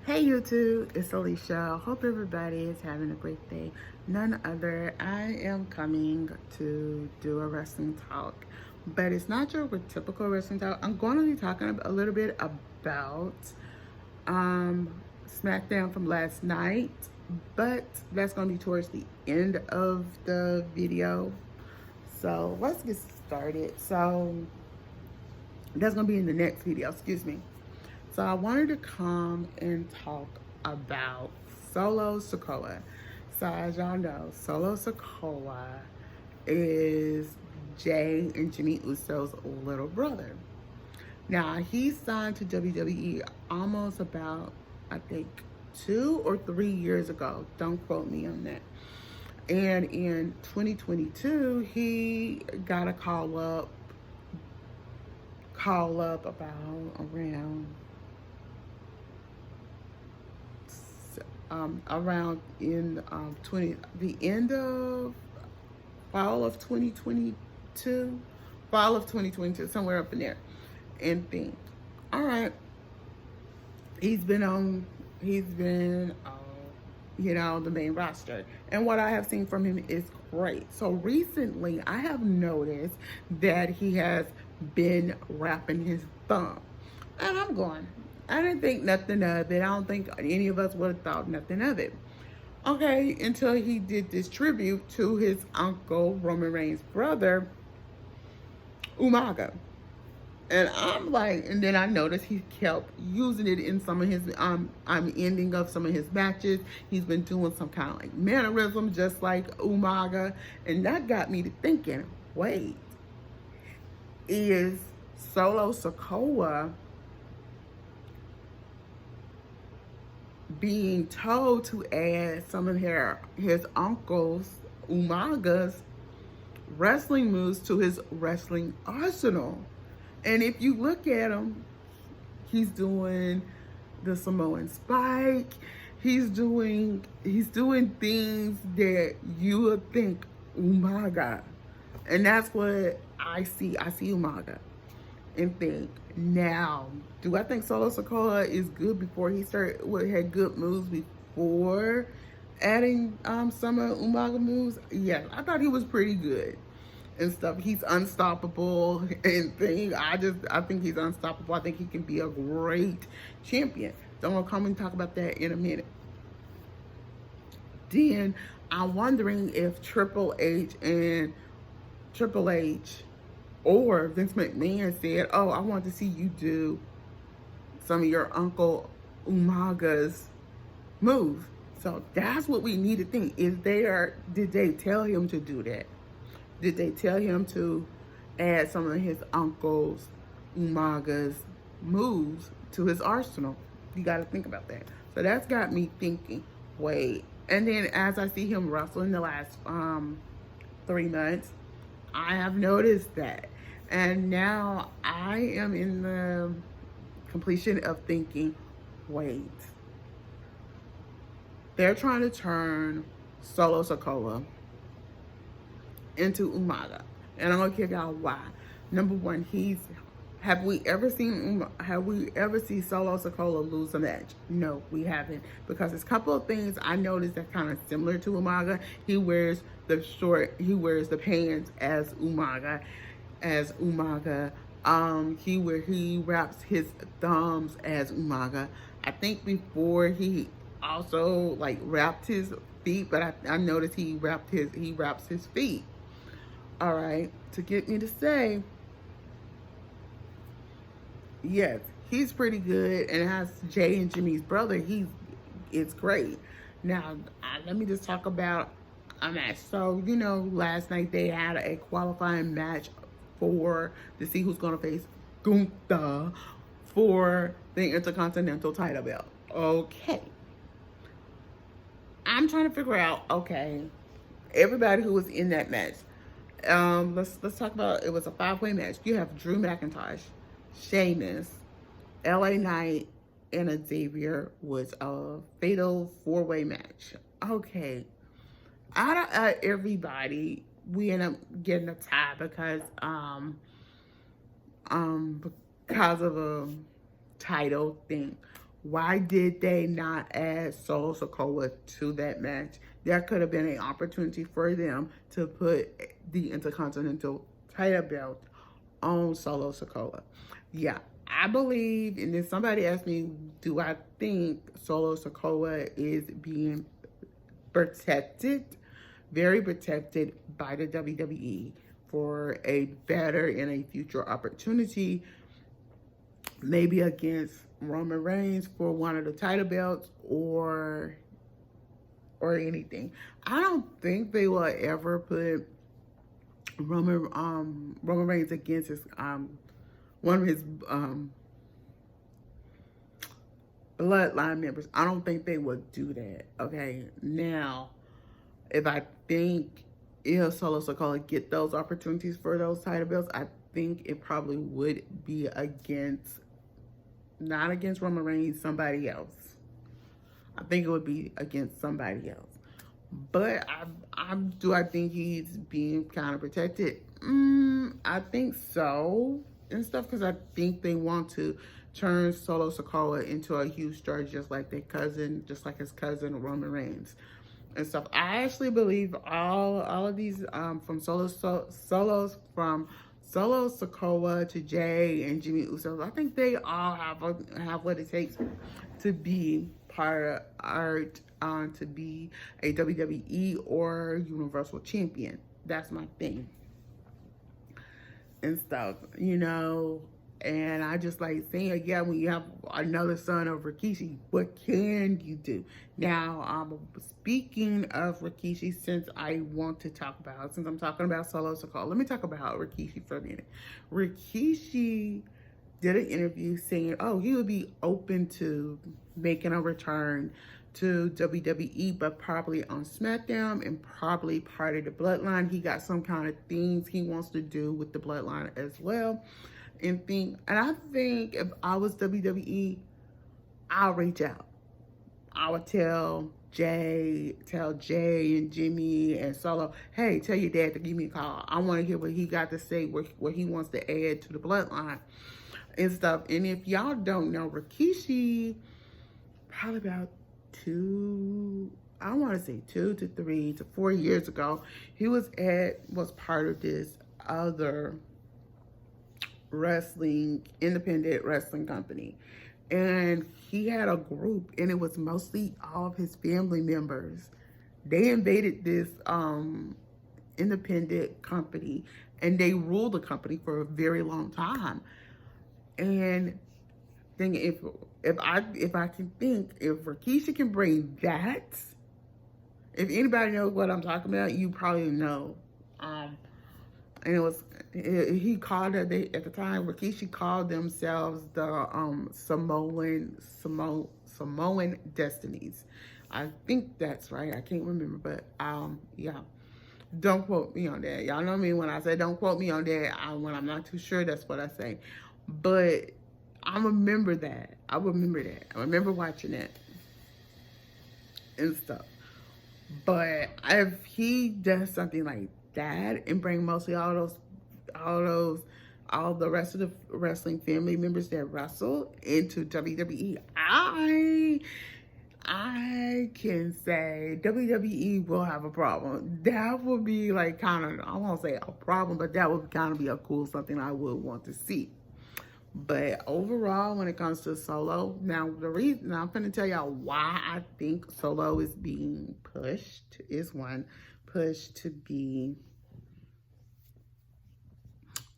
Hey YouTube, it's Alicia. Hope everybody is having a great day. None other, I am coming to do a wrestling talk, but it's not your typical wrestling talk. I'm going to be talking a little bit about um, SmackDown from last night, but that's going to be towards the end of the video. So let's get started. So that's going to be in the next video, excuse me. So I wanted to come and talk about Solo Sikoa. So as y'all know, Solo Sikoa is Jay and Jimmy Uso's little brother. Now he signed to WWE almost about, I think, 2 or 3 years ago. Don't quote me on that. And in 2022, he got a call up about around in the end of fall of 2022, somewhere up in there, and think, all right, he's been the main roster, and what I have seen from him is great. So recently, I have noticed that he has been wrapping his thumb, and I'm going, I didn't think nothing of it. I don't think any of us would have thought nothing of it. Okay, until he did this tribute to his uncle, Roman Reigns' brother, Umaga. And I'm like, and then I noticed he kept using it in some of his ending of some of his matches. He's been doing some kind of like mannerism, just like Umaga. And that got me to thinking, wait, is Solo Sikoa being told to add some of his uncle's, Umaga's, wrestling moves to his wrestling arsenal? And if you look at him, he's doing the Samoan spike. He's doing things that you would think Umaga. And that's what I see. I see Umaga and think, now, do I think Solo Sikoa is good before he had good moves before adding some of Umaga moves? Yes, I thought he was pretty good and stuff. He's unstoppable and thing. I think he's unstoppable. I think he can be a great champion. So I'm gonna come and talk about that in a minute. Then I'm wondering if Triple H or Vince McMahon said, oh, I want to see you do some of your Uncle Umaga's moves. So that's what we need to think. Did they tell him to do that? Did they tell him to add some of his uncle's Umaga's moves to his arsenal? You got to think about that. So that's got me thinking, wait. And then as I see him wrestling the last 3 months, I have noticed that. And now I am in the completion of thinking, wait. They're trying to turn Solo Sikoa into Umaga. And I'm gonna give y'all why. Number one, have we ever seen Solo Sikoa lose a match? No, we haven't. Because there's a couple of things I noticed that kind of similar to Umaga. He wears the pants as Umaga. He wraps his thumbs as Umaga. I think before he also like wrapped his feet, but I noticed he wraps his feet. All right, to get me to say, yes, he's pretty good, and as Jay and Jimmy's brother, it's great. Now, let me just talk about a match. So, last night they had a qualifying match to see who's going to face Gunther for the Intercontinental title belt. Okay. I'm trying to figure out, okay, everybody who was in that match. Let's talk about, it was a 5-way match. You have Drew McIntyre, Sheamus, LA Knight, and Xavier was a fatal 4-way match. Okay. Out of everybody, we end up getting a tie because of a title thing. Why did they not add Solo Sikoa to that match? There could have been an opportunity for them to put the Intercontinental title belt on Solo Sikoa. Yeah, I believe, and then somebody asked me, do I think Solo Sikoa is being protected, very protected by the WWE for a better and a future opportunity, maybe against Roman Reigns for one of the title belts or anything. I don't think they will ever put Roman Reigns against his one of his bloodline members. I don't think they would do that. Okay, now if I think if Solo Sikoa get those opportunities for those title belts, I think it probably would be against, not against Roman Reigns, somebody else. I think it would be against somebody else. But do I think he's being kind of protected? I think so and stuff, because I think they want to turn Solo Sikoa into a huge star, just like his cousin Roman Reigns and stuff. I actually believe all of these from Solo Sikoa to Jay and Jimmy Uso. I think they all have what it takes to be part of art, to be a WWE or Universal Champion. That's my thing and stuff, you know. And I just like saying, yeah, when you have another son of Rikishi, what can you do? Now, speaking of Rikishi, since I'm talking about Solo Sikoa, let me talk about Rikishi for a minute. Rikishi did an interview saying, oh, he would be open to making a return to WWE, but probably on SmackDown and probably part of the Bloodline. He got some kind of things he wants to do with the Bloodline as well. And I think if I was WWE, I'll reach out. I would tell Jay and Jimmy and Solo, hey, tell your dad to give me a call. I want to hear what he got to say, what he wants to add to the Bloodline and stuff. And if y'all don't know, Rikishi, probably about 2 to 3 to 4 years ago, he was part of this other independent wrestling company, and he had a group, and it was mostly all of his family members. They invaded this independent company, and they ruled the company for a very long time. And think if I can think, if Rikishi can bring that, if anybody knows what I'm talking about, you probably know. And he called it, at the time, Rikishi called themselves the Samoan Destinies. I think that's right. I can't remember, but yeah. Don't quote me on that. Y'all know me when I say don't quote me on that. When I'm not too sure, that's what I say. But I remember that. I remember watching that and stuff. But if he does something like that and bring mostly all the rest of the wrestling family members that wrestle into WWE, I can say WWE will have a problem. That would be like kind of, I won't say a problem, but that would kind of be a cool something I would want to see. But overall, when it comes to Solo, now I'm going to tell y'all why I think Solo is being pushed to be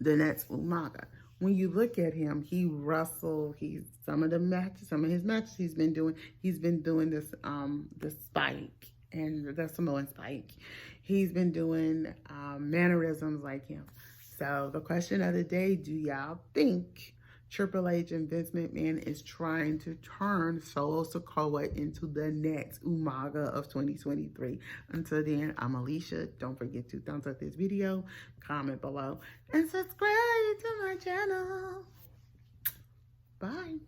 the next Umaga. When you look at him, he wrestled. Some of his matches he's been doing this the spike and the Samoan spike. He's been doing mannerisms like him. So the question of the day: do y'all think Triple H and Vince McMahon is trying to turn Solo Sikoa into the next Umaga of 2023? Until then, I'm Alicia. Don't forget to thumbs up this video, comment below, and subscribe to my channel. Bye.